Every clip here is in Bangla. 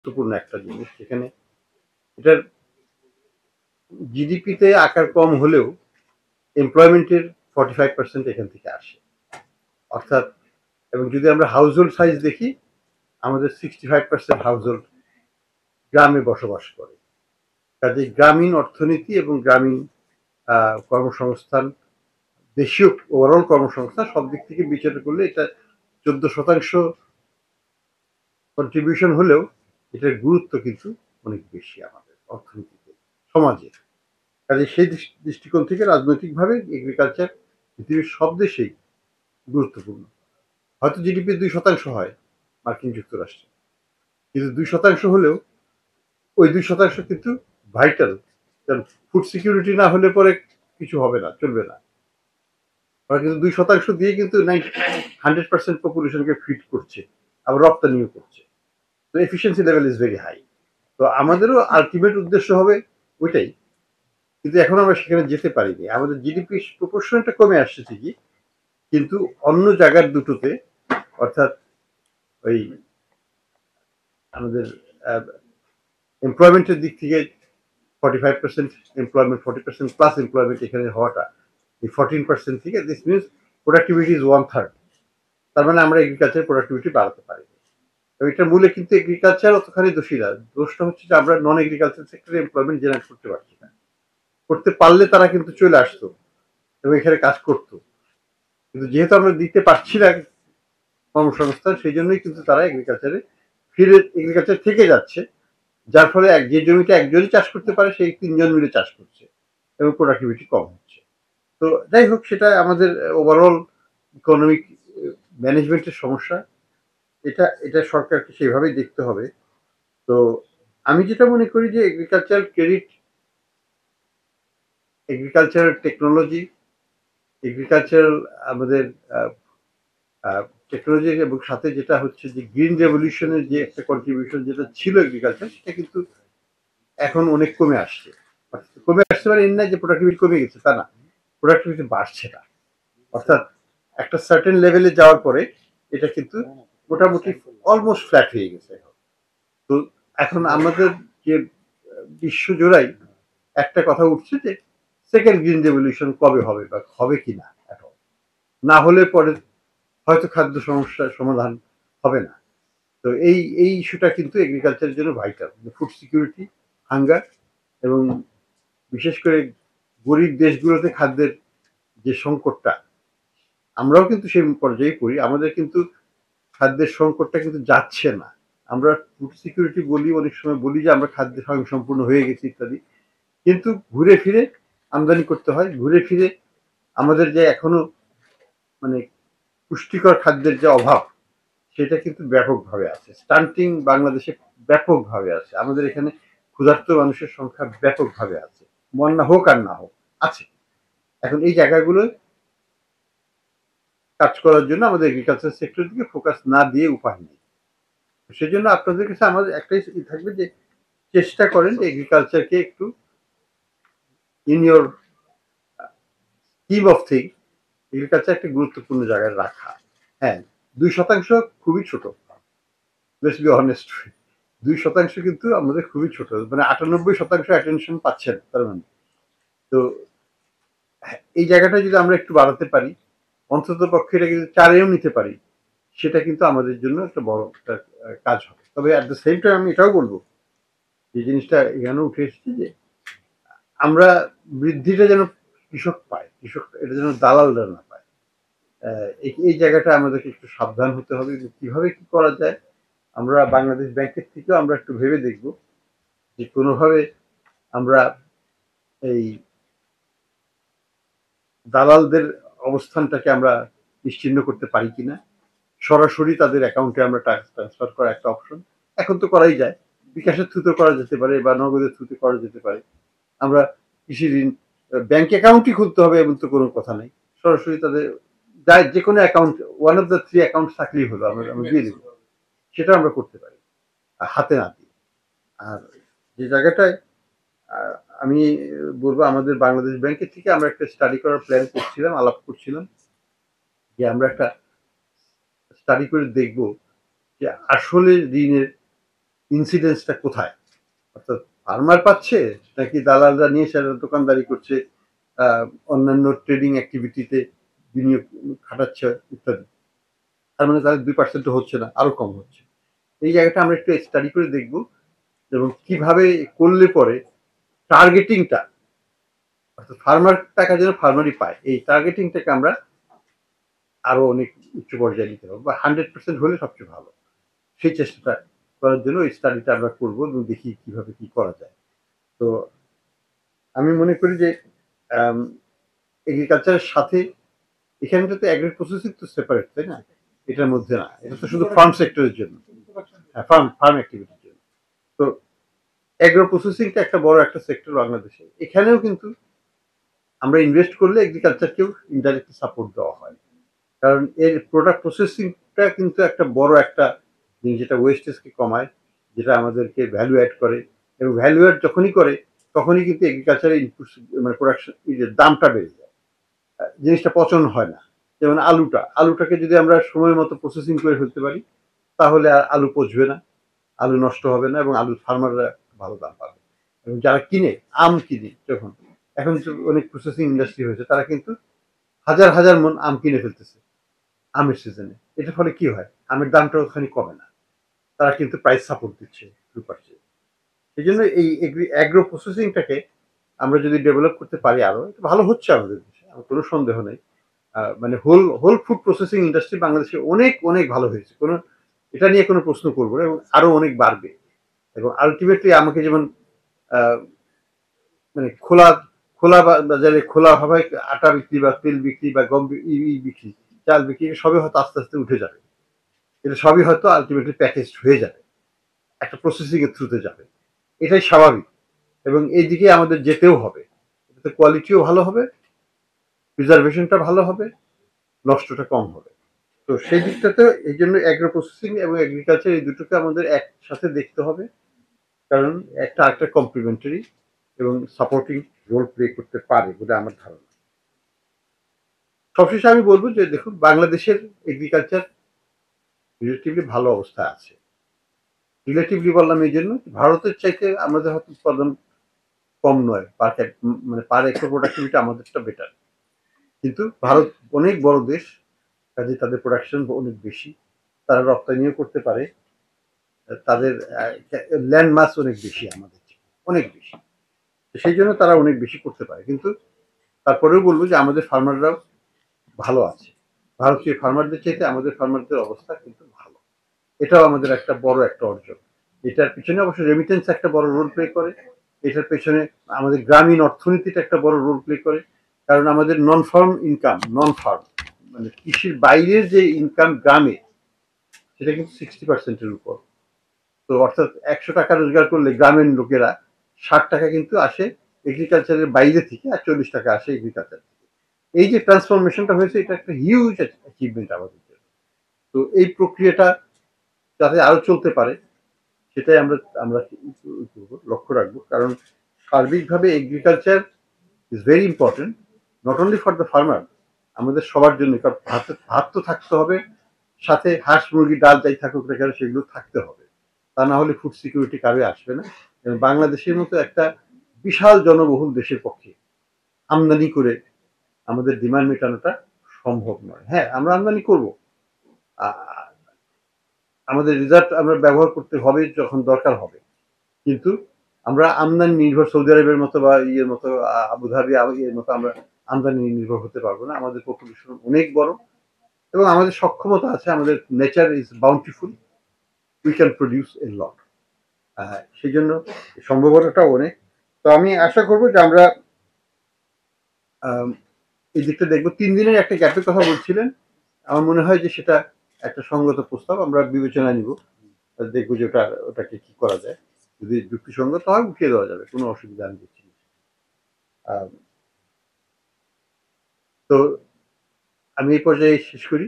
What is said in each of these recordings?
গুরুত্বপূর্ণ একটা জিনিস যেখানে এটার জিডিপিতে আকার কম হলেও এমপ্লয়মেন্টের 45% এখান থেকে আসে। অর্থাৎ এবং যদি আমরা হাউস হোল্ড সাইজ দেখি আমাদের 65% হাউস হোল্ড গ্রামে বসবাস করে। কাজে গ্রামীণ অর্থনীতি এবং গ্রামীণ কর্মসংস্থান, দেশীয় ওভারঅল কর্মসংস্থান সব দিক থেকে বিচার করলে এটা 14% কন্ট্রিবিউশন হলেও এটার গুরুত্ব কিন্তু অনেক বেশি আমাদের অর্থনীতিতে, সমাজে। কাজে সেই দৃষ্টিকোণ থেকে রাজনৈতিকভাবে এগ্রিকালচার পৃথিবীর সব দেশেই গুরুত্বপূর্ণ। হয়তো জিডিপি 2% হয় মার্কিন যুক্তরাষ্ট্রে, কিন্তু 2% হলেও ওই 2% কিন্তু ভাইটাল। কারণ ফুড সিকিউরিটি না হলে পরে কিছু হবে না, চলবে না। ওরা কিন্তু 2% দিয়ে কিন্তু 100% পপুলেশনকে ফিড করছে, আবার রপ্তানিও করছে। তো efficiency level is very high. তো আমাদেরও আলটিমেট উদ্দেশ্য হবে ওইটাই, কিন্তু এখন আমরা সেখানে যেতে পারিনি। আমাদের জিডিপি প্রপোর্শনটা কমে আসছে ঠিকই, কিন্তু অন্য জায়গার দুটোতে, অর্থাৎ ওই আমাদের এমপ্লয়মেন্টের দিক থেকে 45% এমপ্লয়মেন্ট, 40% প্লাস এমপ্লয়মেন্ট এখানে হওয়াটা, এই 14% থেকে দিস মিনস প্রোডাক্টিভিটি ইজ 1/3। তার মানে আমরা এগ্রিকালচার প্রোডাক্টিভিটি বাড়াতে পারি। এটার মূলে কিন্তু এগ্রিকালচার অতখানি দোষী না। দোষটা হচ্ছে যে আমরা নন এগ্রিকালচার সেক্টরে এমপ্লয়মেন্ট জেনারেট করতে পারছি না। করতে পারলে তারা কিন্তু চলে আসতো এবং এখানে কাজ করতো, কিন্তু যেহেতু আমরা দিতে পারছি না কর্মসংস্থান, সেই জন্যই কিন্তু তারা এগ্রিকালচারে ফিরে এগ্রিকালচার থেকে যাচ্ছে, যার ফলে যে জমিটা একজনই চাষ করতে পারে সেই 3 জন মিলে চাষ করছে এবং প্রোডাক্টিভিটি কম হচ্ছে। তো যাই হোক, সেটা আমাদের ওভারঅল ইকোনমিক ম্যানেজমেন্টের সমস্যা। এটা এটা সরকারকে সেভাবেই দেখতে হবে। তো আমি যেটা মনে করি যে agriculture credit, agricultural technology, agricultural আমাদের টেকনোলজি এবং সাথে যেটা হচ্ছে যে গ্রিন রেভলিউশনের যে একটা কন্ট্রিবিউশন যেটা ছিল এগ্রিকালচার, সেটা কিন্তু এখন অনেক কমে আসছে। কমে আসতে পারে এর না যে প্রোডাক্টিভিটি কমে গেছে, তা না, প্রোডাক্টিভিটি বাড়ছে না। অর্থাৎ একটা সার্টেন লেভেলে যাওয়ার পরে এটা কিন্তু মোটামুটি অলমোস্ট ফ্ল্যাট হয়ে গেছে। তো এখন আমাদের যে বিশ্বজোড়াই একটা কথা উঠছে যে সেকেন্ড গ্রিন রেভলিউশন কবে হবে বা হবে কি না, এখন না হলে পরে হয়তো খাদ্য সমস্যার সমাধান হবে না। তো এই ইস্যুটা কিন্তু এগ্রিকালচারের জন্য ভাইটাল। ফুড সিকিউরিটি, হাঙ্গার এবং বিশেষ করে গরিব দেশগুলোতে খাদ্যের যে সংকটটা, আমরাও কিন্তু সেই পর্যায়ে পড়ি। আমাদের কিন্তু খাদ্যের সংকটটা কিন্তু যাচ্ছে না। আমরা ফুড সিকিউরিটি বলি, অনেক সময় বলি যে আমরা খাদ্যে স্বয়ংসম্পূর্ণ হয়ে গেছি ইত্যাদি, কিন্তু ঘুরে ফিরে আমদানি করতে হয়। ঘুরে ফিরে আমাদের যে এখনো মানে পুষ্টিকর খাদ্যের যে অভাব, সেটা কিন্তু ব্যাপকভাবে আছে। স্টান্টিং বাংলাদেশে ব্যাপকভাবে আছে। আমাদের এখানে ক্ষুধার্ত মানুষের সংখ্যা ব্যাপকভাবে আছে। বন্যা হোক আর না হোক, আছে। এখন এই জায়গাগুলোয় কাজ করার জন্য আমাদের এগ্রিকালচার সেক্টরের দিকে ফোকাস না দিয়ে উপায় নেই। সেজন্য আপনাদের কাছে আমাদের একটাই থাকবে যে চেষ্টা করেন এগ্রিকালচারকে একটু in your scheme of thing agriculture একটা গুরুত্বপূর্ণ জায়গায় রাখা। হ্যাঁ, 2% খুবই ছোট। Let's be honest. 2% কিন্তু আমাদের খুবই ছোট, মানে 98% অ্যাটেনশন পাচ্ছেন তার মানে। তো এই জায়গাটা যদি আমরা একটু বাড়াতে পারি, অন্তত পক্ষে এটা কিন্তু 4-এও নিতে পারি, সেটা কিন্তু আমাদের জন্য একটা বড় একটা কাজ হবে। তবে অ্যাট দ্য সেম টাইম আমি এটাও বলবো, যে জিনিসটা এখানেও উঠে এসেছে যে আমরা বৃদ্ধিটা যেন কৃষক পায়, কৃষক এটা যেন দালালরা না পায়। এই জায়গাটা আমাদেরকে একটু সাবধান হতে হবে যে কিভাবে কি করা যায়। আমরা বাংলাদেশ ব্যাংকের থেকেও আমরা একটু ভেবে দেখব যে কোনোভাবে আমরা এই দালালদের অবস্থানটাকে আমরা নিশ্চিহ্ন করতে পারি কিনা, সরাসরি তাদের অ্যাকাউন্টে আমরা ট্রান্সফার করা একটা অপশন। এখন তো করাই যায়, বিকাশের থ্রুতে করা যেতে পারে বা নগদের থ্রুতে করা যেতে পারে। আমরা কৃষি ঋণ ব্যাংক অ্যাকাউন্টই খুলতে হবে এমন তো কোনো কথা নেই, সরাসরি তাদের যাই যে কোনো account, one of the 3 account থাকলেই হলো, আমরা দিয়ে দেবো। সেটা আমরা করতে পারি হাতে না দিয়ে। আর যে জায়গাটায় আমি বলবো আমাদের বাংলাদেশ ব্যাংকের থেকে আমরা একটা স্টাডি করার প্ল্যান করছিলাম, আলাপ করছিলাম যে আমরা একটা স্টাডি করে দেখব যে আসলে ঋণের ইনসিডেন্সটা কোথায়, অর্থাৎ ফার্মার পাচ্ছে নাকি দালালরা নিয়ে সেটা দোকানদারি করছে, অন্যান্য ট্রেডিং অ্যাক্টিভিটিতে বিনিয়োগ খাটাচ্ছে ইত্যাদি। তার মানে তাদের 2% হচ্ছে না, আরো কম হচ্ছে। এই জায়গাটা আমরা একটু স্টাডি করে দেখব এবং কিভাবে করলে পরে টার্গেটিংটা, অর্থাৎ ফার্মার টাকা যেন ফার্মারই পায়, এই টার্গেটিংটাকে আমরা আরো অনেক উচ্চ পর্যায়ে নিতে হবে, বা 100% হলে সবচেয়ে ভালো। সেই চেষ্টাটা করার জন্য এই স্টাডিটা আমরা করবো এবং দেখি কিভাবে কি করা যায়। তো আমি মনে করি যে এগ্রিকালচারের সাথে এখানে তো অ্যাগ্রি প্রসেসিং তো সেপারেট, তাই না? এটার মধ্যে না, এটা তো শুধু ফার্ম সেক্টরের জন্য, হ্যাঁ, ফার্ম অ্যাক্টিভিটির জন্য। তো অ্যাগ্রো প্রসেসিংটা একটা বড় একটা সেক্টর বাংলাদেশে। এখানেও কিন্তু আমরা ইনভেস্ট করলে এগ্রিকালচারকেও ইনডাইরেক্টলি সাপোর্ট দেওয়া হয়, কারণ এর প্রোডাক্ট প্রসেসিংটা কিন্তু একটা বড় একটা জিনিস, যেটা ওয়েস্টেজকে কমায়, যেটা আমাদেরকে ভ্যালু অ্যাড করে, এবং ভ্যালু অ্যাড যখনই করে তখনই কিন্তু এগ্রিকালচারের ইনপুট মানে প্রোডাকশন দামটা বেড়ে যায়, জিনিসটা পচন হয় না। যেমন আলুটাকে যদি আমরা সময় মতো প্রসেসিং করে ফেলতে পারি, তাহলে আর আলু পচবে না, আলু নষ্ট হবে না, এবং আলুর ফার্মাররা ভালো দাম পাবে। এবং যারা কিনে, আম কিনে যখন, এখন তো অনেক প্রসেসিং ইন্ডাস্ট্রি হয়েছে, তারা কিন্তু হাজার হাজার মন আম কিনে ফেলতেছে আমের সিজনে। এটার ফলে কি হয়, আমের দামটা ওখানে কমে না, তারা কিন্তু প্রাইস সাপোর্ট দিচ্ছে 2%। সেই জন্য এই অ্যাগ্রো প্রসেসিংটাকে আমরা যদি ডেভেলপ করতে পারি, আরো এটা ভালো হচ্ছে আমাদের দেশে, আমার কোনো সন্দেহ নেই। মানে whole whole food processing industry বাংলাদেশে অনেক অনেক ভালো হয়েছে, কোনো এটা নিয়ে কোনো প্রশ্ন করবো না, এবং আরো অনেক বাড়বে। এবং আলটিমেটলি আমাকে যেমন মানে খোলা খোলা বাজারে খোলা ভাবে আটা বিক্রি বা তেল বিক্রি বা গম বিক্রি, চাল বিক্রি, সবই হয়তো আস্তে আস্তে উঠে যাবে। এটা সবই হয়তো আলটিমেটলি প্যাকেজ হয়ে যাবে, একটা প্রসেসিং এর থ্রুতে যাবে। এটাই স্বাভাবিক, এবং এই দিকে আমাদের যেতেও হবে। এটাতে কোয়ালিটিও ভালো হবে, প্রিজার্ভেশনটা ভালো হবে, নষ্টটা কম হবে। তো সেই দিকটাতে এই জন্য অ্যাগ্রো প্রসেসিং এবং এগ্রিকালচার এই দুটোকে আমাদের একসাথে দেখতে হবে, কারণ একটা আরেকটা কমপ্লিমেন্টারি এবং সাপোর্টিং রোল প্লে করতে পারে বলে আমার ধারণা। সবশেষে আমি বলবো যে দেখুন, বাংলাদেশের এগ্রিকালচার রিলেটিভলি ভালো অবস্থায় আছে। রিলেটিভলি বললাম এই জন্য, ভারতের চাইতে আমাদের হয়তো উৎপাদন কম নয়, মানে পার একর প্রোডাক্টিভিটি আমাদেরটা বেটার, কিন্তু ভারত অনেক বড় দেশ, কাজে তাদের প্রোডাকশন অনেক বেশি, তারা রপ্তানিও করতে পারে, তাদের ল্যান্ড মাস অনেক বেশি আমাদের চেয়ে, অনেক বেশি। সেই জন্য তারা অনেক বেশি করতে পারে, কিন্তু তারপরেও বলবো যে আমাদের ফার্মাররাও ভালো আছে। ভারতীয় ফার্মারদের চাইতে আমাদের ফার্মারদের অবস্থা কিন্তু ভালো, এটাও আমাদের একটা বড় একটা অর্জন। এটার পিছনে অবশ্য রেমিটেন্স একটা বড় রোল প্লে করে, এটার পেছনে আমাদের গ্রামীণ অর্থনীতিটা একটা বড় রোল প্লে করে, কারণ আমাদের নন ফার্ম মানে কৃষির বাইরের যে ইনকাম গ্রামে, সেটা কিন্তু 60%-এর উপর। তো অর্থাৎ 100 টাকা রোজগার করলে গ্রামের লোকেরা 60 টাকা কিন্তু আসে এগ্রিকালচারের বাইরে থেকে, আর 40 টাকা আসে এগ্রিকালচার থেকে। এই যে ট্রান্সফরমেশনটা হয়েছে, এটা একটা হিউজ অ্যাচিভমেন্ট আমাদের জন্য। তো এই প্রক্রিয়াটা যাতে আরো চলতে পারে, সেটাই আমরা আমরা লক্ষ্য রাখবো, কারণ সার্বিকভাবে agriculture is very important, not only for the farmer, আমাদের সবার জন্য। কারণ ভাত তো থাকতে হবে, সাথে হাঁস মুরগি ডাল যাই থাকুক না কেন সেগুলো থাকতে হবে, তা না হলে ফুড সিকিউরিটি কাবে আসবে না। এবং বাংলাদেশের মতো একটা বিশাল জনবহুল দেশের পক্ষে আমদানি করে আমাদের ডিমান্ড মেটানোটা সম্ভব নয়। হ্যাঁ, আমরা আমদানি করব, আমাদের রিজার্ভ আমরা ব্যবহার করতে হবে যখন দরকার হবে, কিন্তু আমরা আমদানি নির্ভর সৌদি আরবের মতো বা ইয়ের মতো, আবুধাবি এর মতো আমরা আমদানি নির্ভর হতে পারবো না। আমাদের পপুলেশন অনেক বড়, এবং আমাদের সক্ষমতা আছে, আমাদের nature is bountiful, we can produce a lot. সেই জন্য সম্ভাবনাটাও অনেক। তো আমি আশা করবো যে আমরা এই দিকটা দেখবো। 3 দিনের একটা গ্যাপের কথা বলছিলেন, আমার মনে হয় যে সেটা একটা সঙ্গত প্রস্তাব, আমরা বিবেচনায় নিব, দেখবো যে ওটাকে কি করা যায়। যদি যুক্তিসঙ্গত হয় উঠিয়ে দেওয়া যাবে, কোনো অসুবিধা আমি দেখছি না। তো আমি এই পর্যায়ে শেষ করি,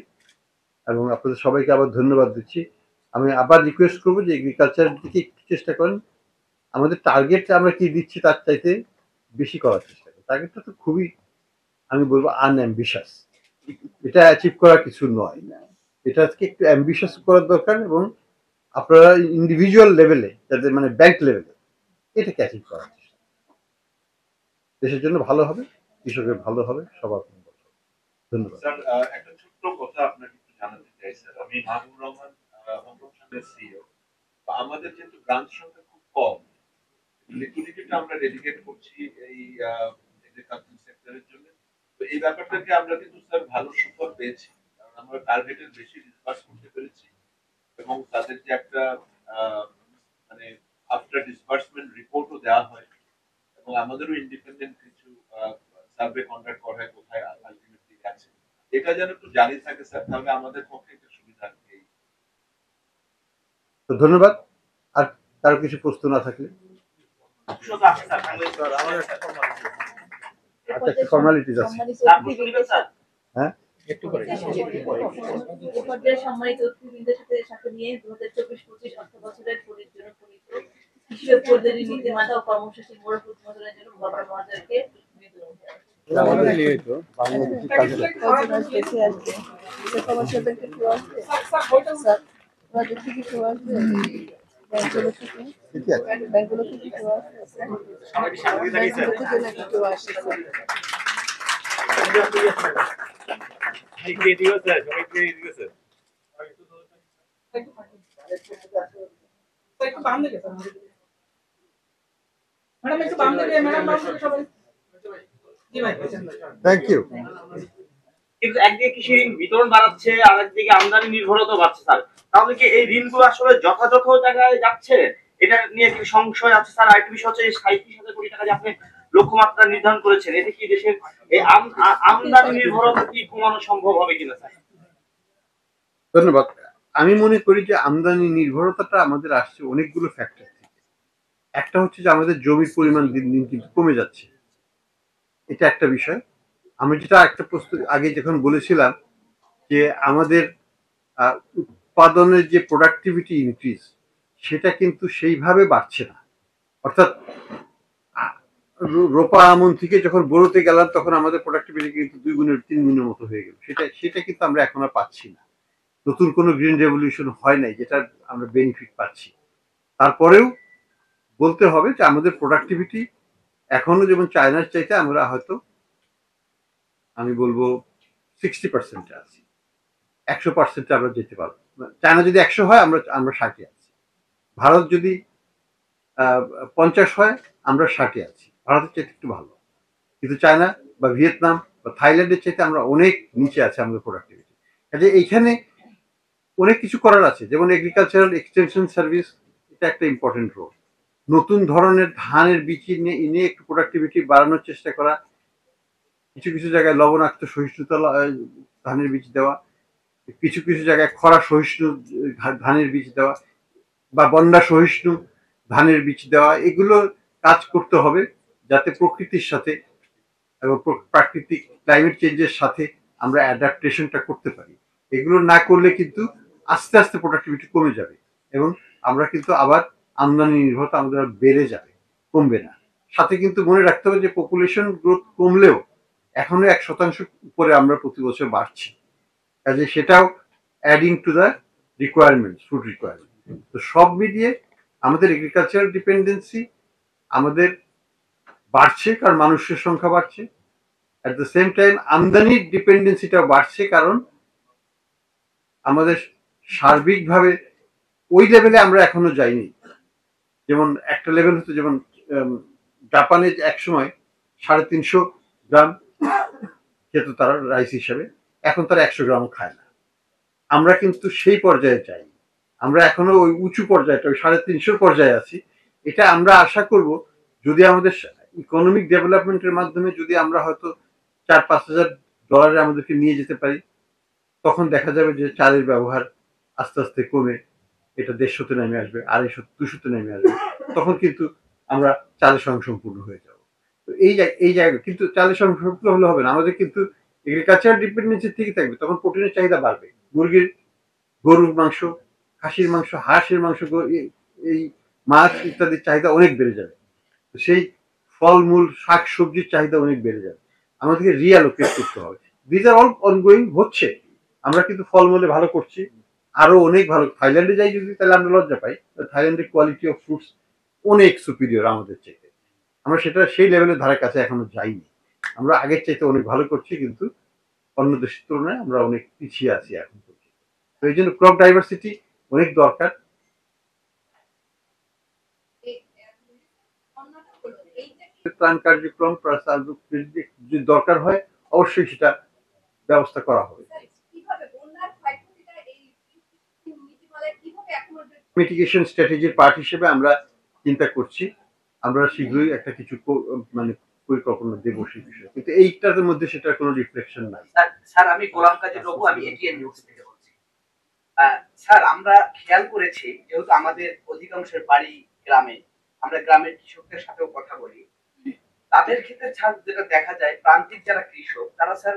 এবং আপনাদের সবাইকে আবার ধন্যবাদ দিচ্ছি। আমি আবার রিকোয়েস্ট করবো যে এগ্রিকালচারের দিকে একটু চেষ্টা করেন, আমাদের টার্গেট আমরা কি দিচ্ছি তার চাইতে বেশি করার চেষ্টা করি। টার্গেটটা তো খুবই, আমি বলবো, আনঅ্যাম্বিশাস, এটা অ্যাচিভ করা কিছু নয়, এটা আজকে একটু অ্যাম্বিশাস করার দরকার, এবং আপনারা ইন্ডিভিজুয়াল লেভেলে, যাতে মানে ব্যাংক লেভেলে এটাকে অ্যাচিভ করার চেষ্টা। দেশের জন্য ভালো হবে, কৃষকের ভালো হবে, সবার মঙ্গল হবে। ধন্যবাদ স্যার। একটা ছোট্ট কথা আপনাকে একটু জানাতে চাই স্যার। আমি মাহবুব রহমান, অঙ্গনওয়াড়ির সিইও। আমাদের যেহেতু ব্রাঞ্চ সংখ্যা খুব কম, লিকুইডিটিটা আমরা ডেডিকেট করছি এই এগ্রিকালচার সেক্টরের জন্য। তো এই ব্যাপারটাকে আমরা কিন্তু স্যার ভালো সুফল পেয়েছি, কারণ আমরা টার্গেটের বেশি ডিসবার্স করতে পেরেছি এবং তাদের যে একটা মানে আফটার ডিসবার্সমেন্ট রিপোর্টও দেওয়া হয় এবং আমাদেরও ইন্ডিপেন্ডেন্ট কিছু সার্ভে কন্ডাক্ট করা হয় কোথায় আলটিমেটলি গেছে। এটা যেন একটু জারি থাকে স্যার, তাহলে আমাদের পক্ষে একটা সুবিধা হবে। তো ধন্যবাদ। আর কারো কিছু প্রশ্ন না থাকলে একটা ফর্মালিটিস আছে। হ্যাঁ, একটু পরে সম্মানিত অতিথিবৃন্দের সাথে নিয়ে 2024-25 অর্থ বছরের জন্য প্রণীত কৃষি উপযোগী নীতিমালা ও কর্মসূচি মোড়ক উদ্বোধনের জন্য গভর্নর মহোদয়কে ব্যাংকগুলো থেকে কেউ আসছে থ্যাংক ইউ। কিন্তু একদিকে কৃষি ঋণ বিতরণ বাড়াচ্ছে, আর একদিকে আমদানি নির্ভরতা বাড়ছে স্যার। তাহলে কি এই ঋণগুলো আসলে যথাযথ জায়গায় যাচ্ছে? এটা নিয়ে কি সংশয় আছে স্যার? আরেকটি বিষয় হচ্ছে 37,000 কোটি টাকা যে আপনি লক্ষ্যমাত্রা নির্ধারণ করেছেন, এতে কি দেশের এই আমদানি নির্ভরতা কি কমানো সম্ভব হবে কিনা স্যার? ধন্যবাদ। আমি মনে করি যে আমদানি নির্ভরতাটা আমাদের আসছে অনেকগুলো ফ্যাক্টর থেকে। একটা হচ্ছে যে আমাদের জমির পরিমাণ দিন দিন কিন্তু কমে যাচ্ছে, এটা একটা বিষয়। আমি যেটা একটা প্রশ্ন আগে যখন বলেছিলাম যে আমাদের উৎপাদনের যে প্রোডাক্টিভিটি ইনক্রিজ, সেটা কিন্তু সেইভাবে বাড়ছে না। অর্থাৎ রোপা আমন থেকে যখন বড়তে গেলাম তখন আমাদের প্রোডাক্টিভিটি কিন্তু 2 গুণের 3 গুণের মতো হয়ে গেল। সেটা কিন্তু আমরা এখন আর পাচ্ছি না। নতুন কোনো গ্রিন রেভলিউশন হয় নাই যেটার আমরা বেনিফিট পাচ্ছি। তারপরেও বলতে হবে যে আমাদের প্রোডাক্টিভিটি এখনো যেমন চায়নার চাইতে আমরা হয়তো আমি বলবো 60% আছি। 100% আমরা যেতে পারবো। চায়না যদি 100 হয় আমরা 60 আছি। ভারত যদি 50 হয় আমরা 60 আছি। ভারতের চাইতে একটু ভালো, কিন্তু চায়না বা ভিয়েতনাম বা থাইল্যান্ডের চাইতে আমরা অনেক নিচে আছে আমাদের প্রোডাক্টিভিটি। কাজে এইখানে অনেক কিছু করার আছে, যেমন এগ্রিকালচারাল এক্সটেনশন সার্ভিস, এটা একটা ইম্পর্টেন্ট রোল। নতুন ধরনের ধানের বীজ এনে একটু প্রোডাক্টিভিটি বাড়ানোর চেষ্টা করা, কিছু কিছু জায়গায় লবণাক্ত সহিষ্ণুতা ধানের বীজ দেওয়া, কিছু কিছু জায়গায় খরা সহিষ্ণু ধানের বীজ দেওয়া বা বন্যা সহিষ্ণু ধানের বীজ দেওয়া, এগুলো কাজ করতে হবে যাতে প্রকৃতির সাথে এবং প্রাকৃতিক ক্লাইমেট চেঞ্জের সাথে আমরা অ্যাডাপ্টেশনটা করতে পারি। এগুলো না করলে কিন্তু আস্তে আস্তে প্রোডাক্টিভিটি কমে যাবে এবং আমরা কিন্তু আবার আমদানি নির্ভরতা আমাদের বেড়ে যাবে, কমবে না। সাথে কিন্তু মনে রাখতে হবে যে পপুলেশন গ্রোথ কমলেও এখনো 1% উপরে আমরা প্রতি বছর বাড়ছি। কাজে সেটাও adding to the requirement, food requirement. তো সব মিলিয়ে আমাদের এগ্রিকালচারাল ডিপেন্ডেন্সি আমাদের বাড়ছে, কারণ মানুষের সংখ্যা বাড়ছে। অ্যাট দ্য সেম টাইম আমদানির ডিপেন্ডেন্সিটাও বাড়ছে, কারণ আমাদের সার্বিকভাবে ওই লেভেলে আমরা এখনো যাইনি। যেমন একটা লেভেল হতো, যেমন জাপানে একসময় 350 গ্রাম খেত তারা রাইস হিসাবে, এখন তারা 100 গ্রামও খায় না। আমরা কিন্তু সেই পর্যায়ে যাই, আমরা এখনো ওই উঁচু পর্যায়টা ওই 350 পর্যায়ে আছি। এটা আমরা আশা করব যদি আমাদের ইকোনমিক ডেভেলপমেন্টের মাধ্যমে যদি আমরা হয়তো $4-5,000 আমাদেরকে নিয়ে যেতে পারি, তখন দেখা যাবে যে চালের ব্যবহার আস্তে আস্তে কমে এটা 150-তে নেমে আসবে, 250-তে নেমে আসবে। তখন কিন্তু আমরা চালের স্বয়ংসম্পূর্ণ হয়ে যাব। তো এই জায়গা কিন্তু চালের স্বয়ংসম্পূর্ণ হলে হবে না, আমাদের কিন্তু এগ্রিকালচার ডিপেন্ডেন্সি ঠিকই থাকবে। তখন প্রোটিনের চাহিদা বাড়বে, গরুর মাংস, খাসির মাংস, হাঁসের মাংস, এই মাছ ইত্যাদির চাহিদা অনেক বেড়ে যাবে। সেই ফলমূল শাক সবজির চাহিদা অনেক বেড়ে যাবে, আমাদেরকে রিঅ্যালোকেট করতে হবে। দিস আর অল অনগোয়িং হচ্ছে। আমরা কিন্তু ফলমূলে ভালো করছি, আরো অনেক ভালো। থাইল্যান্ডে যাই যদি তাহলে আমরা লজ্জা পাই। থাইল্যান্ডের কোয়ালিটি অফ ফ্রুটস অনেক সুপিরিয়র আমাদের চাইতে। আমরা সেটা সেই লেভেলের ধারে কাছে এখনো যাইনি। আমরা আগের চাইতে অনেক ভালো করছি, কিন্তু অন্য দেশের তুলনায় আমরা অনেক পিছিয়ে আছি এখন পর্যন্ত। তো এই জন্য ক্রপ ডাইভার্সিটি অনেক দরকার। ত্রাণ কার্যক্রম প্লাস যদি দরকার হয় অবশ্যই সেটা ব্যবস্থা করা হবে। মিটিগেশন স্ট্র্যাটেজির পার্ট হিসেবে আমরা চিন্তা করছি, আমরা শীঘ্রই একটা কিছু মানে পরিকল্পনা দেব সেই বিষয়ে, কিন্তু এইটার মধ্যে সেটার কোনো রিফ্লেকশন নাই। স্যার আমি গোলাম কাজী রঘু, আমি এটিএন নিউজ থেকে বলছি। স্যার আমরা খেয়াল করেছি, যেহেতু আমাদের অধিকাংশের বাড়ি গ্রামে, আমরা গ্রামের কৃষকদের সাথেও কথা বলি, তাদের ক্ষেত্রে স্যার যেটা দেখা যায়, প্রান্তিক যারা কৃষক তারা স্যার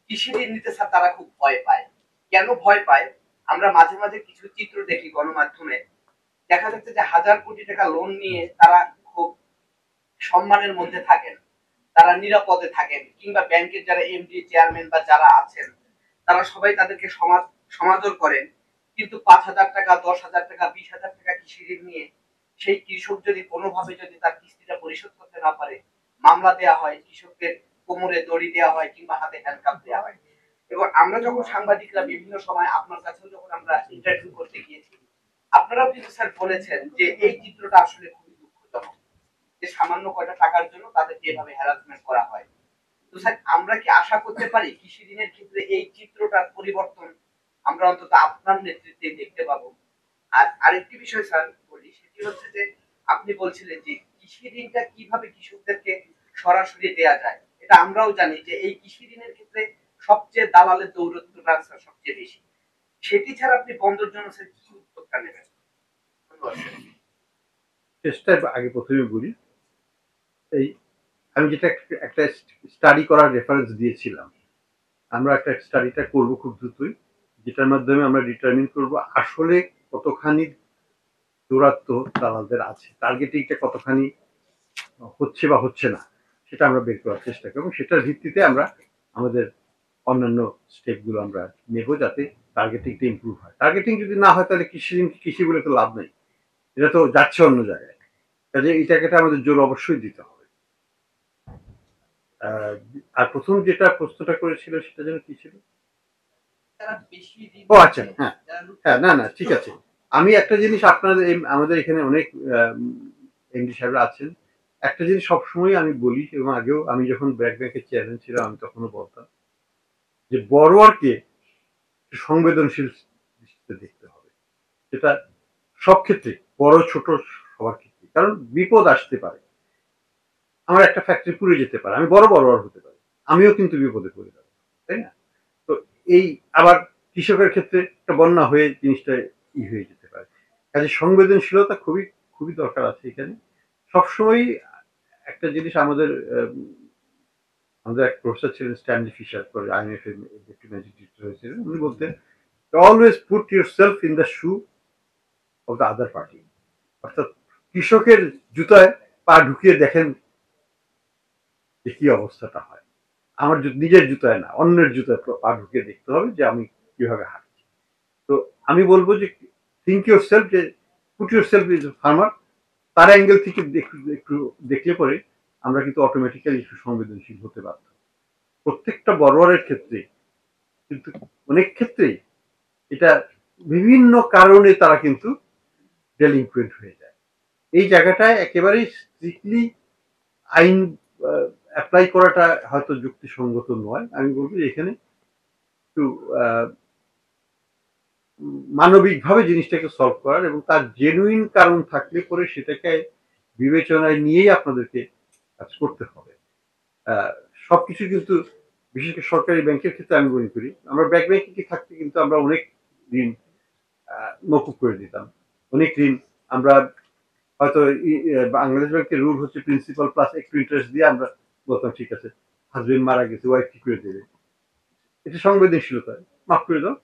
কৃষি ঋণ নিতে স্যার তারা খুব ভয় পায়। কেন ভয় পায়? আমরা মাঝে মাঝে কিছু চিত্র দেখি গণমাধ্যমে, দেখা যাচ্ছে যে 1000 কোটি টাকা লোন নিয়ে তারা খুব সম্মানের মধ্যে থাকেন, তারা নিরাপদে থাকেন, কিংবা ব্যাংকের যারা এমডি চেয়ারম্যান বা যারা আছেন তারা সবাই তাদেরকে সমাদর করেন, কিন্তু 5000 টাকা, 10,000 টাকা, 20,000 টাকা কৃষি ঋণ নিয়ে সেই কৃষক যদি কোনোভাবে যদি তার কিস্তিটা পরিশোধ করতে না পারে, মামলা দেওয়া হয়, কৃষকদের কোমরে দড়ি দেওয়া হয় কিংবা হাতে হ্যান্ডকাপ দেওয়া হয়। এবং আমরা যখন সাংবাদিকরা বিভিন্ন সময় আপনার কাছেও যখন আমরা ইন্টারভিউ করতে গিয়েছি, আপনারাও কিন্তু স্যার বলেছেন যে এই চিত্রটা আসলে খুবই দুঃখজনক, যে সামান্য কয়টা টাকার জন্য তাদেরকে এভাবে হ্যারাসমেন্ট করা হয়। তো স্যার আমরা কি আশা করতে পারি কৃষি ঋণের ক্ষেত্রে এই চিত্রটার পরিবর্তন আমরা অন্তত আপনার নেতৃত্বে দেখতে পাবো? আর আরেকটি বিষয় স্যার বলি, সেটি হচ্ছে যে আপনি বলছিলেন যে কৃষি ঋণটা কিভাবে কৃষকদেরকে সরাসরি দেয়া যায়। এটা আমরাও জানি যে এই কৃষি ঋণের ক্ষেত্রে সবচেয়ে দালালের দৌরত্বটা স্যার সবচেয়ে বেশি। সেটি ছাড়া আপনি বন্ধের জন্য স্যার কি উদ্যোগটা নেবেন? ধন্যবাদ স্যার। চেষ্টা আগে প্রথমে বলি, এই আমি যেটা একটা স্টাডি করার রেফারেন্স দিয়েছিলাম, আমরা একটা স্টাডিটা করব খুব দ্রুতই, যেটার মাধ্যমে আমরা ডিটারমিন করব আসলে কতখানি দৌরাত্ম দালালদের আছে, টার্গেটিংটা কতখানি হচ্ছে বা হচ্ছে না, সেটা আমরা বের করার চেষ্টা করব। সেটার ভিত্তিতে আমরা আমাদের অন্যান্য স্টেপগুলো আমরা নেব, যাতে টার্গেটিংটা ইমপ্রুভ হয়। টার্গেটিং যদি না হয় তাহলে কৃষি বলে তো লাভ নেই, এটা তো যাচ্ছে অন্য জায়গায়। কাজে এই টাকাটা আমাদের জোর অবশ্যই দিতে হবে। আর প্রথম যেটা প্রশ্নটা করেছিল সেটা যেন কি ছিল? ও আচ্ছা, হ্যাঁ হ্যাঁ, না না ঠিক আছে। আমি একটা জিনিস আপনাদের আমাদের এখানে অনেক এমডি সাহেবরা আছেন, একটা জিনিস সবসময় আমি বলি, এবং আগেও আমি যখন ব্যাংকের চেয়ারম্যান ছিলাম আমি তখনও বলতাম যে বড়োয়ারকে সংবেদনশীল দৃষ্টিতে দেখতে হবে। সেটা সব ক্ষেত্রে, বড় ছোট সবার ক্ষেত্রে, কারণ বিপদ আসতে পারে। আমার একটা ফ্যাক্টরি পুড়ে যেতে পারে, আমি বড় বড়োয়ার হতে পারি, আমিও কিন্তু বিপদে পড়ে যাবো, তাই না? তো এই আবার কৃষকের ক্ষেত্রে একটা বন্যা হয়ে জিনিসটা হয়ে যেতে পারে। কাজে সংবেদনশীলতা খুবই খুবই দরকার আছে এখানে। সবসময় একটা জিনিস আমাদের আমাদের এক প্রফেসর ছিলেন স্ট্যানলি ফিশার, পরে IMF এর ডেপুটি ম্যানেজিং ডিরেক্টর হয়েছিলেন, উনি বলতেন always put yourself in the shoe of the other party. অর্থাৎ কৃষকের জুতায় পা ঢুকিয়ে দেখেন যে কি অবস্থাটা হয়। আমার নিজের জুতায় না, অন্যের জুতায় পা ঢুকিয়ে দেখতে হবে যে আমি কিভাবে হাঁটছি। তো আমি বলবো যে থিঙ্ক ইউর সেলফ, যে put your self is farmer, তার অ্যাঙ্গেল থেকে একটু দেখলে পরে আমরা কিন্তু অটোমেটিক্যালি একটু সংবেদনশীল হতে বাধ্য। প্রত্যেকটা বড়োয়ারের ক্ষেত্রে কিন্তু অনেক ক্ষেত্রেই এটা বিভিন্ন কারণে তারা কিন্তু ডেলিনকুয়েন্ট হয়ে যায়। এই জায়গাটায় একেবারেই স্ট্রিক্টলি আইন অ্যাপ্লাই করাটা হয়তো যুক্তিসঙ্গত নয়। আমি বলবো এখানে একটু মানবিকভাবে জিনিসটাকে সলভ করার, এবং তার জেনুইন কারণ থাকলে পরে সেটাকে বিবেচনায় নিয়েই আপনাদেরকে কাজ করতে হবে। সবকিছু কিন্তু, বিশেষ করে সরকারি ব্যাংকের ক্ষেত্রে আমি মনে করি, আমরা ব্যাংকে থাকতে কিন্তু আমরা অনেক ঋণ মকুব করে দিতাম। অনেক ঋণ আমরা হয়তো বাংলাদেশ ব্যাংকের রুল হচ্ছে প্রিন্সিপাল প্লাস একটু ইন্টারেস্ট দিয়ে আমরা বলতাম ঠিক আছে, হাজবেন্ড মারা গেছে, ওয়াইফ কি করে দেবে, এটা সংবেদনশীলতা, মাফ করে দাও,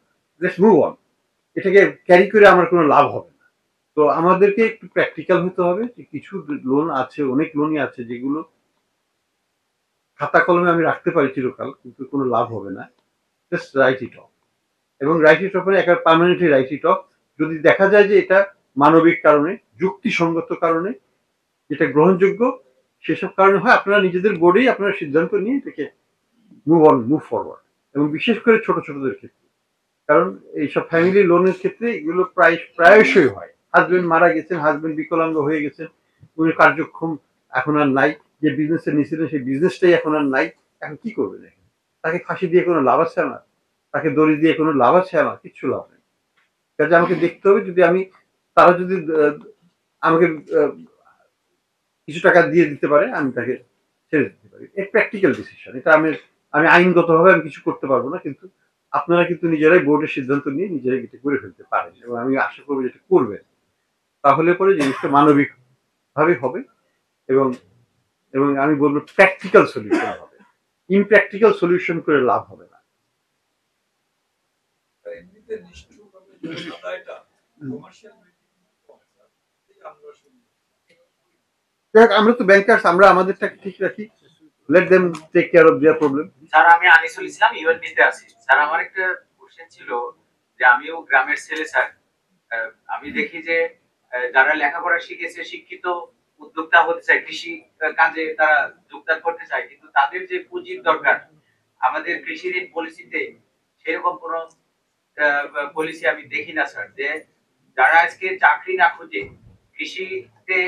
লেটস মুভ অন। এটাকে ক্যারি করে আমার কোনো লাভ হবে না। তো আমাদেরকে একটু প্র্যাকটিক্যাল হতে হবে, যে কিছু লোন আছে, অনেক লোনই আছে যেগুলো খাতা কলমে আমি রাখতে পারি চিরকাল, কিন্তু কোনো লাভ হবে না, জাস্ট রাইট ইট অফ। এবং রাইট অফ মানে একটা পার্মানেন্টলি রাইট অফ, যদি দেখা যায় যে এটা মানবিক কারণে, যুক্তিসঙ্গত কারণে, যেটা গ্রহণযোগ্য, সেসব কারণে হয়, আপনারা নিজেদের বোর্ডেই আপনারা সিদ্ধান্ত নিয়ে এটাকে মুভ ফরওয়ার্ড। এবং বিশেষ করে ছোট ছোটদের ক্ষেত্রে, কারণ এইসব ফ্যামিলি লোনের ক্ষেত্রে এগুলো প্রায়শই হয়। হাজবেন্ড মারা গেছেন, হাজবেন্ড বিকলাঙ্গ হয়ে গেছেন, উনি কার্যক্ষম এখন আর নাই, যে বিজনেসে নিয়েছিলেন সেই বিজনেসটাই এখন আর নাই, এখন কি করবেন? এখানে তাকে ফাঁসি দিয়ে কোনো লাভ আছে আমার? তাকে দড়ি দিয়ে কোনো লাভ আছে আমার? কিচ্ছু লাভ নেই। কাজে আমাকে দেখতে হবে, যদি আমি, তারা যদি আমাকে কিছু টাকা দিয়ে দিতে পারে, আমি তাকে ছেড়ে দিতে পারি। এর প্র্যাকটিক্যাল ডিসিশন, এটা আমি আইনগতভাবে আমি কিছু করতে পারবো না, কিন্তু আপনারা কিন্তু নিজেরাই বোর্ডের সিদ্ধান্ত নিয়ে নিজেরাই এটা করে ফেলতে পারেন, এবং আমি আশা করবো যেটা করবেন। তাহলে পরে জিনিসটা মানবিক ভাবে হবে, এবং এবং আমি বলবো প্র্যাকটিক্যাল সলিউশন হবে। ইমপ্র্যাকটিক্যাল সলিউশন করে লাভ হবে না। এমনিতে নিষ্ঠুরভাবে জমিদারটা কমার্শিয়াল ব্যাংকিং কম স্যার, এই আমরা শুনি। দেখ, আমরা তো ব্যাংকার্স, আমরা আমাদেরটাকে ঠিক রাখি, let them take care of their problem. Sir আমি আনিসুল ইসলাম ইউএনবিতে আছি। স্যার আমার একটা কোশ্চেন ছিল যে আমিও গ্রামের ছেলে স্যার, আমি দেখি যে যারা লেখাপড়া শিখেছে, শিক্ষিত উদ্যোক্তা হতে চায়, কৃষি কাজে তারা যোগদান করতে চায়, কিন্তু তাদের যে পুঁজির দরকার, আমাদের কৃষি ঋণ পলিসিতে সেরকম কোনো পলিসি আমি দেখি না স্যার। যে যারা আজকে চাকরি না খুঁজে কৃষিতে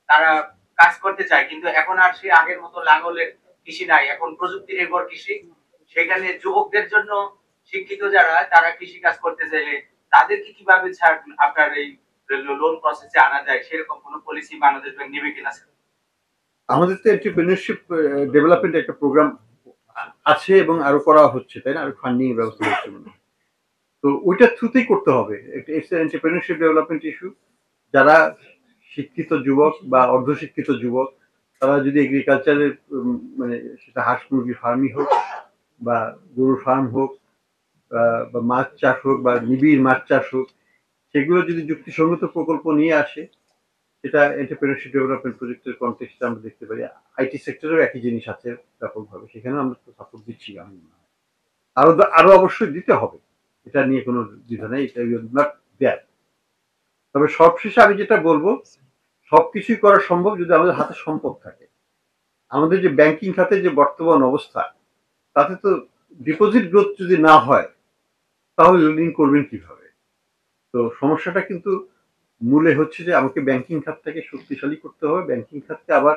তারা কাজ করতে চায়, কিন্তু এখন আর সে আগের মতো লাঙ্গলের কৃষি নাই, এখন প্রযুক্তি নির্ভর কৃষি, সেখানে যুবকদের জন্য শিক্ষিত যারা তারা কৃষি কাজ করতে চাইলে তাদেরকে কিভাবে আপনার এই লোন প্রসেসে আনা যায়, সেরকম কোনো পলিসি বাংলাদেশ ব্যাংক নেবে কিনা স্যার? আমাদের তো এন্টারপ্রেনিউরশিপ ডেভেলপমেন্ট একটা প্রোগ্রাম আছে এবং আরো করা হচ্ছে, তাই না? আরো ফান্ডিং এর ব্যবস্থা হচ্ছে মনে হয়। তো ওইটা থ্রুতেই করতে হবে। এন্টারপ্রেনিউরশিপ ডেভেলপমেন্ট ইস্যু, যারা শিক্ষিত যুবক বা অর্ধশিক্ষিত যুবক, তারা যদি এগ্রিকালচারের মানে সেটা হাঁস মুরগির ফার্মই হোক, বা গরুর ফার্ম হোক, বা মাছ চাষ হোক, বা নিবিড় মাছ চাষ হোক, সেগুলো যদি যুক্তিসঙ্গত প্রকল্প নিয়ে আসে, সেটা এন্টারপ্রেনিউরশিপ ডেভেলপমেন্ট প্রজেক্টের কনটেক্সটে আমরা দেখতে পারি। আইটি সেক্টরেও একই জিনিস আছে ব্যাপকভাবে, সেখানেও আমরা তো সাপোর্ট দিচ্ছি। আমি মনে হয় আরো অবশ্যই দিতে হবে, এটা নিয়ে কোনো দ্বিধা নেই, এটা নট দেয়ার। তবে সবশেষে আমি যেটা বলবো, সবকিছুই করা সম্ভব যদি আমাদের হাতে সম্পদ থাকে। আমাদের যে ব্যাংকিং খাতে যে বর্তমান অবস্থা, তাতে তো ডিপোজিট গ্রোথ যদি না হয়, তাহলে লোডিং করবেন কিভাবে? তো সমস্যাটা কিন্তু মূলে হচ্ছে যে আমাকে ব্যাংকিং খাতটাকে শক্তিশালী করতে হবে, ব্যাংকিং খাতকে আবার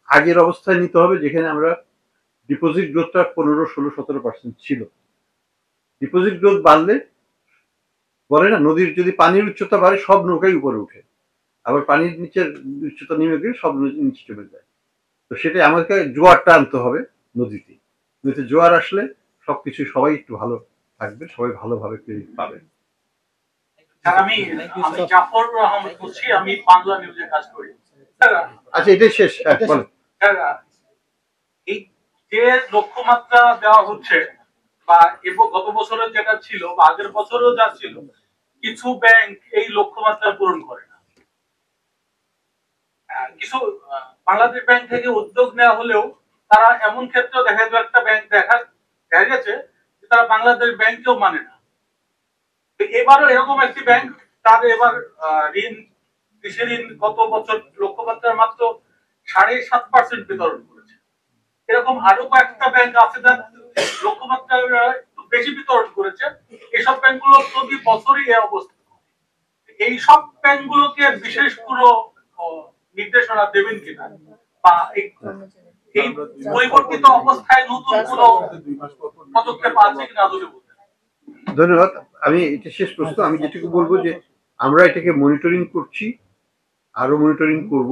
আগের অবস্থায় নিতে হবে, যেখানে আমরা ডিপোজিট গ্রোথটা 15, 16, 17% ছিল। ডিপোজিট গ্রোথ বাড়লে, বলে না, নদীর যদি পানির উচ্চতা বাড়ে সব নৌকাই উপরে উঠে, আবার পানির নিচের উচ্চতা নেমে গেলে সব নিচে চলে যায়। তো সেটাই আমাকে জোয়ারটা আনতে হবে নদীতে। নদীতে জোয়ার আসলে সবকিছু, সবাই একটু ভালো থাকবে, সবাই ভালোভাবে ক্রেডিট পাবে। আমি জাফর আহমদ বলছি, আমি বাংলা নিউজে কাজ করি। আচ্ছা, এটাই শেষ। বলেন। এই যে লক্ষ্যমাত্রা দেওয়া হচ্ছে, বা গত বছরের যেটা ছিল বা আগের বছরও যা ছিল, কিছু ব্যাংক এই লক্ষ্যমাত্রা পূরণ করে না। কিছু বাংলাদেশ ব্যাংক থেকে উদ্যোগ নেওয়া হলেও তারা এমন ক্ষেত্রে দেখা যায়, একটা ব্যাংক দেখা গেছে যে তারা বাংলাদেশ ব্যাংকেও মানে না। এবারও এরকম একটি ব্যাংক, তার এবার ঋণ, কৃষি ঋণ গত বছর লক্ষ্যমাত্রার মাত্র 7.5% বিতরণ করেছে। এরকম আরো কয়েকটা ব্যাংক আছে যারা লক্ষ্যমাত্রার বেশি বিতরণ করেছে। এইসব ব্যাংকগুলো প্রতি বছরই এই অবস্থা। এইসব ব্যাংকগুলোকে বিশেষ কোনো নির্দেশনা দেবেন কিনা, বা এই পরিবর্তিত অবস্থায় নতুন কোনো পদক্ষেপ আছে কিনা যদি বলতেন। ধন্যবাদ। আমি এটা শেষ প্রশ্ন। আমি যেটুকু বলবো যে আমরা এটাকে মনিটরিং করছি, আরো মনিটরিং করব,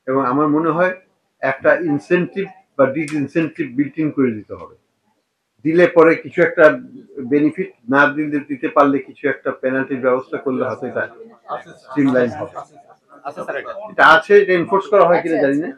এবং আমার মনে হয় একটা ইনসেনটিভ বা ডিসইনসেনটিভ বিল্ট ইন করে দিতে হবে। দিলে পরে কিছু একটা বেনিফিট, না দিতে পারলে কিছু একটা পেনাল্টির ব্যবস্থা করলে হয়তো এটা স্ট্রিমলাইন হবে। এটা আছে, এটা এনফোর্স করা হয় কিনা জানি না।